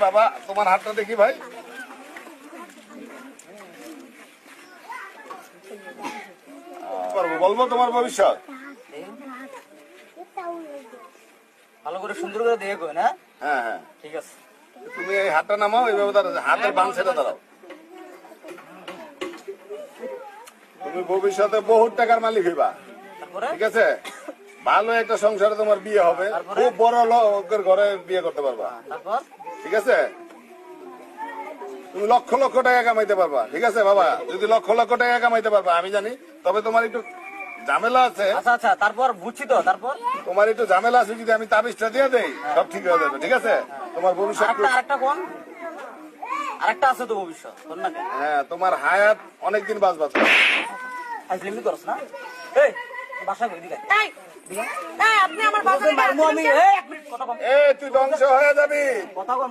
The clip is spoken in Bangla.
বাবা তোমার হাতটা দেখি ভাই। বলবো তোমার ভবিষ্যৎ ভালো করে সুন্দর করে দেখো না। হ্যাঁ হ্যাঁ ঠিক আছে, তুমি এই হাতটা নামাও, এইভাবে হাতের বাম ছেড়ে দাঁড়াও। তুমি ভবিষ্যতে বহুত টাকার মালিক হইবা, তারপরে ঠিক আছে? ভালো একটা সংসারে তোমার বিয়ে হবে, তারপরে? খুব বড় লোকের ঘরে বিয়ে করতে পারবা, তারপর ঠিক আছে? তুমি লক্ষ লক্ষ টাকা কামাইতে পারবা, ঠিক আছে বাবা? যদি লক্ষ লক্ষ টাকা কামাইতে পারবা, আমি জানি, তবে তোমার একটু ঝামেলা আছে। আচ্ছা আচ্ছা, তারপর বুঝছি তো। তারপর তোমার একটু ঝামেলা আছে, যদি আমি তাবিজটা দিয়ে দেই সব ঠিক হয়ে যাবে, ঠিক আছে? তোমার ভবিষ্যৎ আরেকটা কোন আরেকটা আছে তো ভবিষ্যৎ তোর না? হ্যাঁ, তোমার হায়াত অনেকদিন বাঁচবা। আইসলিমি করছ না? এই বাসা কই দিকে? এই, এই, আপনি আমার বাসায় মারমু আমি। এই এক মিনিট কথা কম। এ তুই ধ্বংস হয়ে যাবি। কথা কম।